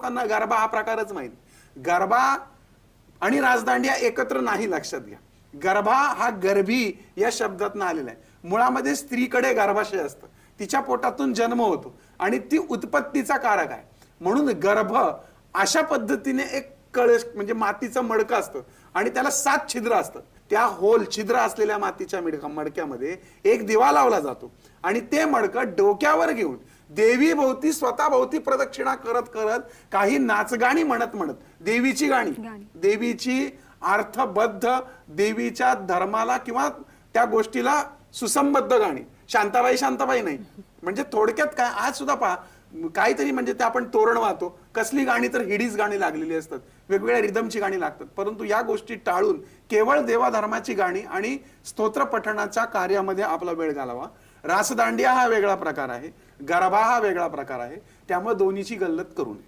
लोकांना गरबा हा प्रकारच माहिती. गरबा आणि राजदांडिया एकत्र नाही, लक्षात घ्या. गरबा हा गर्भी या शब्दातून आलेला आहे. मुळामध्ये स्त्रीकडे गर्भाशय असतं, तिच्या पोटातून जन्म होतो आणि ती उत्पत्तीचा कारक आहे. म्हणून गर्भ अशा पद्धतीने एक कळश म्हणजे मातीचं मडकं असतं आणि त्याला 7 छिद्र असतात. त्या छिद्र असलेल्या मातीच्या मडक्यामध्ये एक दिवा लावला जातो आणि ते मडकं डोक्यावर घेऊन देवी भोवती स्वतः भोवती प्रदक्षिणा करत करत काही नाचगाणी म्हणत म्हणत देवीची गाणी, देवीची अर्थबद्ध, देवीच्या धर्माला किंवा त्या गोष्टीला सुसंबद्ध गाणी. शांताबाई शांताबाई नाही, म्हणजे थोडक्यात काय, आज सुद्धा पहा काहीतरी म्हणजे ते आपण तोरण वाहतो, कसली गाणी तर हिडीच गाणी लागलेली असतात, वेगवेगळ्या रिदमची गाणी लागतात. परंतु या गोष्टी टाळून केवळ देवाधर्माची गाणी आणि स्तोत्र पठणाच्या कार्यामध्ये आपला वेळ घालावा. रासदांडिया हा वेगळा प्रकार आहे, गरबा हा वेगळा प्रकार आहे, त्यामुळे दोन्हीची गल्लत करू नये.